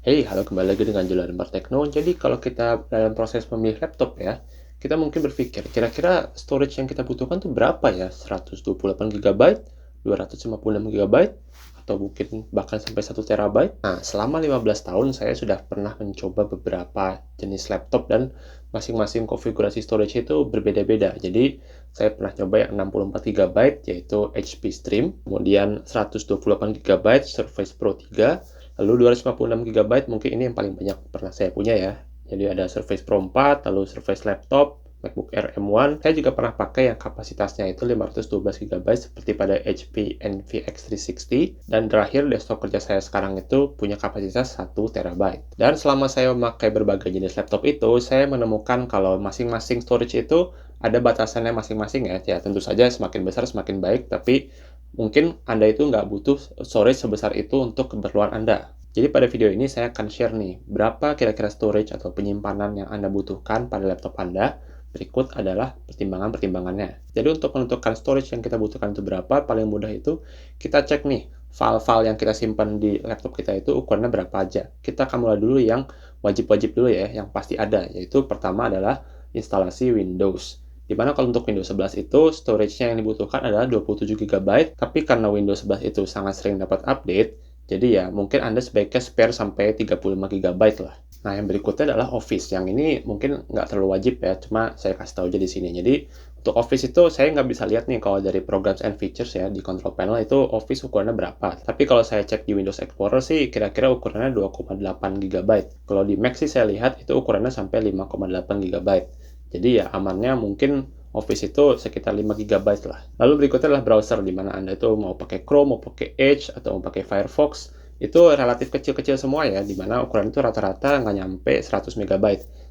Hey, halo kembali lagi dengan Julian Tekno. Jadi kalau kita dalam proses memilih laptop ya, kita mungkin berpikir kira-kira storage yang kita butuhkan tuh berapa ya? 128 GB, 256 GB, atau mungkin bahkan sampai 1 terabyte. Nah, selama 15 tahun saya sudah pernah mencoba beberapa jenis laptop dan masing-masing konfigurasi storage itu berbeda-beda. Jadi saya pernah coba yang 64 GB yaitu HP Stream, kemudian 128 GB Surface Pro 3. Lalu 256 GB mungkin ini yang paling banyak pernah saya punya ya. Jadi ada Surface Pro 4, lalu Surface Laptop, MacBook Air M1. Saya juga pernah pakai yang kapasitasnya itu 512 GB seperti pada HP NVX 360. Dan terakhir desktop kerja saya sekarang itu punya kapasitas 1 terabyte. Dan selama saya memakai berbagai jenis laptop itu, saya menemukan kalau masing-masing storage itu ada batasannya masing-masing ya. Ya tentu saja semakin besar semakin baik, tapi mungkin Anda itu nggak butuh storage sebesar itu untuk keperluan Anda. Jadi pada video ini saya akan share nih, berapa kira-kira storage atau penyimpanan yang Anda butuhkan pada laptop Anda. Berikut adalah pertimbangan-pertimbangannya. Jadi untuk menentukan storage yang kita butuhkan itu berapa, paling mudah itu kita cek nih, file-file yang kita simpan di laptop kita itu ukurannya berapa aja. Kita akan mulai dulu yang wajib-wajib dulu ya, yang pasti ada, yaitu pertama adalah instalasi Windows. Dimana kalau untuk Windows 11 itu storage-nya yang dibutuhkan adalah 27 GB, tapi karena Windows 11 itu sangat sering dapat update, jadi ya mungkin Anda sebaiknya spare sampai 35 GB lah. Nah, yang berikutnya adalah Office. Yang ini mungkin nggak terlalu wajib ya, cuma saya kasih tahu aja di sini. Jadi untuk Office itu saya nggak bisa lihat nih kalau dari Programs and Features ya di control panel itu Office ukurannya berapa. Tapi kalau saya cek di Windows Explorer sih kira-kira ukurannya 2,8 GB. Kalau di Mac sih saya lihat itu ukurannya sampai 5,8 GB. Jadi ya amannya mungkin Office itu sekitar 5 GB lah. Lalu berikutnya adalah browser, di mana Anda itu mau pakai Chrome, mau pakai Edge, atau mau pakai Firefox. Itu relatif kecil-kecil semua ya, di mana ukuran itu rata-rata nggak nyampe 100 MB.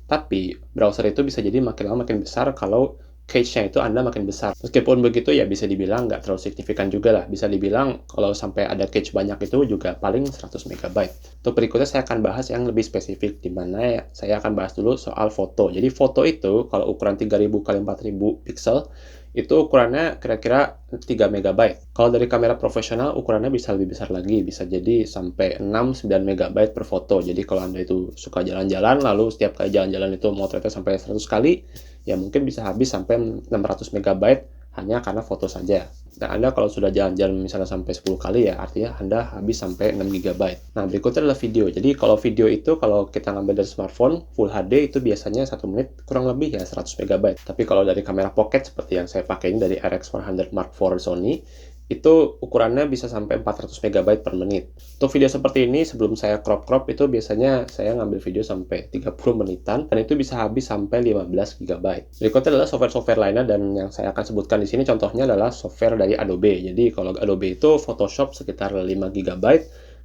Tapi browser itu bisa jadi makin lama makin besar kalau cache-nya itu Anda makin besar. Meskipun begitu ya bisa dibilang nggak terlalu signifikan juga lah. Bisa dibilang kalau sampai ada cache banyak itu juga paling 100 MB. Untuk berikutnya saya akan bahas yang lebih spesifik, di mana ya, saya akan bahas dulu soal foto. Jadi foto itu kalau ukuran 3000 x 4000 pixel itu ukurannya kira-kira 3 MB. Kalau dari kamera profesional ukurannya bisa lebih besar lagi, bisa jadi sampai 6-9 MB per foto. Jadi kalau Anda itu suka jalan-jalan, lalu setiap kali jalan-jalan itu motretnya sampai 100 kali, ya mungkin bisa habis sampai 600 MB hanya karena foto saja. Nah, Anda kalau sudah jalan-jalan misalnya sampai 10 kali ya, artinya Anda habis sampai 6 GB. Nah, berikutnya adalah video. Jadi kalau video itu kalau kita ngambil dari smartphone, Full HD itu biasanya 1 menit kurang lebih ya 100 MB. Tapi kalau dari kamera pocket seperti yang saya pakai ini dari RX100 Mark IV Sony, itu ukurannya bisa sampai 400 MB per menit. Untuk video seperti ini, sebelum saya crop itu biasanya saya ngambil video sampai 30 menitan, dan itu bisa habis sampai 15 GB. Berikutnya adalah software-software lainnya, dan yang saya akan sebutkan di sini contohnya adalah software dari Adobe. Jadi kalau Adobe itu Photoshop sekitar 5 GB,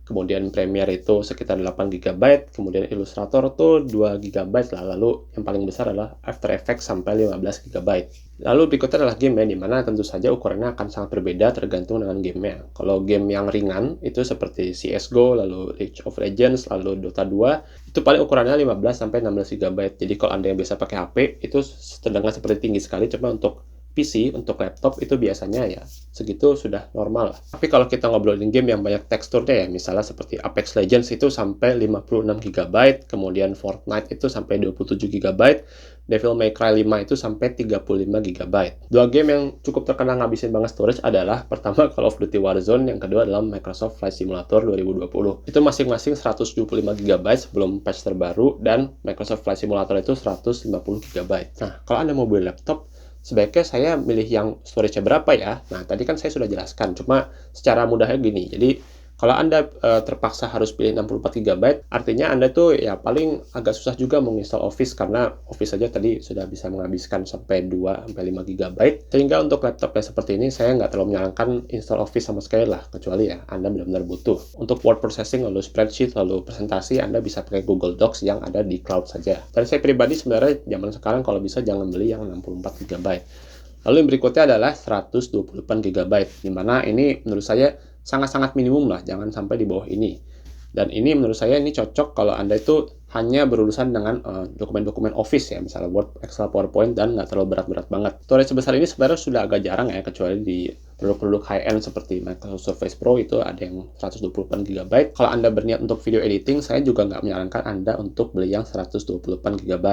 kemudian Premiere itu sekitar 8 GB, kemudian Illustrator itu 2 GB lah, lalu yang paling besar adalah After Effects sampai 15 GB. Lalu berikutnya adalah game ya, dimana tentu saja ukurannya akan sangat berbeda tergantung dengan gamenya. Kalau game yang ringan itu seperti CSGO, lalu League of Legends, lalu Dota 2, itu paling ukurannya 15 sampai 16 GB. Jadi kalau Anda yang biasa pakai HP itu terdengar seperti tinggi sekali, cuma untuk PC, untuk laptop itu biasanya ya segitu sudah normal. Tapi kalau kita ngobrolin game yang banyak teksturnya ya, misalnya seperti Apex Legends itu sampai 56 GB, kemudian Fortnite itu sampai 27 GB, Devil May Cry 5 itu sampai 35 GB. Dua game yang cukup terkenal ngabisin banget storage adalah pertama Call of Duty Warzone, yang kedua adalah Microsoft Flight Simulator 2020. Itu masing-masing 175 GB sebelum patch terbaru, dan Microsoft Flight Simulator itu 150 GB. Nah, kalau Anda mau beli laptop, sebaiknya saya milih yang storage-nya berapa ya? Nah, tadi kan saya sudah jelaskan, cuma secara mudahnya gini. Jadi, kalau Anda terpaksa harus pilih 64 GB, artinya Anda tuh ya paling agak susah juga menginstal Office, karena Office saja tadi sudah bisa menghabiskan sampai 2-5 GB. Sehingga untuk laptop yang seperti ini, saya nggak terlalu menyarankan install Office sama sekali lah, kecuali ya Anda benar-benar butuh. Untuk word processing, lalu spreadsheet, lalu presentasi, Anda bisa pakai Google Docs yang ada di cloud saja. Dan saya pribadi sebenarnya zaman sekarang kalau bisa jangan beli yang 64 GB. Lalu yang berikutnya adalah 128 GB, di mana ini menurut saya sangat-sangat minimum lah, jangan sampai di bawah ini. Dan ini menurut saya ini cocok kalau Anda itu hanya berurusan dengan dokumen-dokumen Office ya, misalnya Word, Excel, PowerPoint, dan nggak terlalu berat-berat banget. Storage sebesar ini sebenarnya sudah agak jarang ya, kecuali di produk-produk high-end seperti Microsoft Surface Pro itu ada yang 128 GB. Kalau Anda berniat untuk video editing, saya juga nggak menyarankan Anda untuk beli yang 128 GB.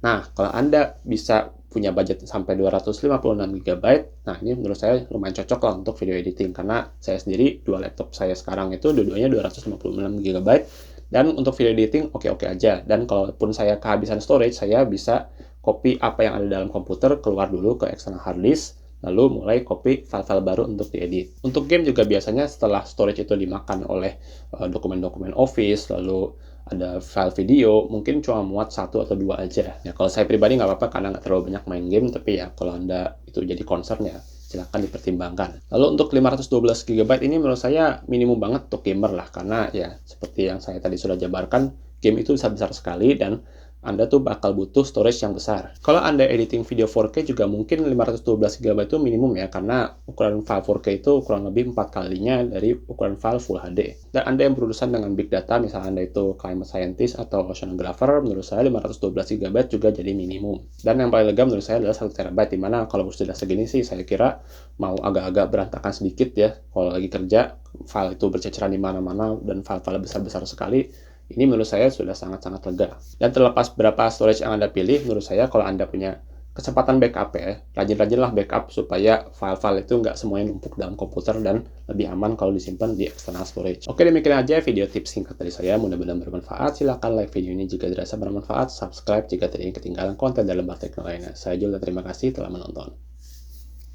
Nah, kalau Anda bisa punya budget sampai 256 GB, nah ini menurut saya lumayan cocok lah untuk video editing, karena saya sendiri, dua laptop saya sekarang itu dua-duanya 256 GB, dan untuk video editing oke-oke aja. Dan kalaupun saya kehabisan storage, saya bisa copy apa yang ada dalam komputer, keluar dulu ke external hard disk, lalu mulai copy file-file baru untuk diedit. Untuk game juga biasanya setelah storage itu dimakan oleh dokumen-dokumen Office, lalu ada file video, mungkin cuma muat 1 atau 2 aja. Ya, kalau saya pribadi nggak apa-apa karena nggak terlalu banyak main game, tapi ya kalau Anda itu jadi concern ya silahkan dipertimbangkan. Lalu untuk 512 GB ini menurut saya minimum banget untuk gamer lah, karena ya seperti yang saya tadi sudah jabarkan, game itu bisa besar sekali dan Anda tuh bakal butuh storage yang besar. Kalau Anda editing video 4K juga mungkin 512 GB itu minimum ya, karena ukuran file 4K itu kurang lebih 4 kalinya dari ukuran file Full HD. Dan Anda yang berurusan dengan big data, misalnya Anda itu climate scientist atau oceanographer, menurut saya 512 GB juga jadi minimum. Dan yang paling lega menurut saya adalah 1 TB, dimana kalau sudah segini sih saya kira mau agak-agak berantakan sedikit ya, kalau lagi kerja, file itu berceceran di mana-mana dan file-file besar-besar sekali, ini menurut saya sudah sangat-sangat lega. Dan terlepas berapa storage yang Anda pilih, menurut saya kalau Anda punya kesempatan backup ya, rajin-rajinlah backup supaya file-file itu nggak semuanya numpuk dalam komputer dan lebih aman kalau disimpan di external storage. Oke, demikian aja video tips singkat dari saya, mudah-mudahan bermanfaat. Silahkan like video ini jika dirasa bermanfaat, subscribe jika tidak ingin ketinggalan konten dalam teknologi lainnya. Saya Jul dan terima kasih telah menonton.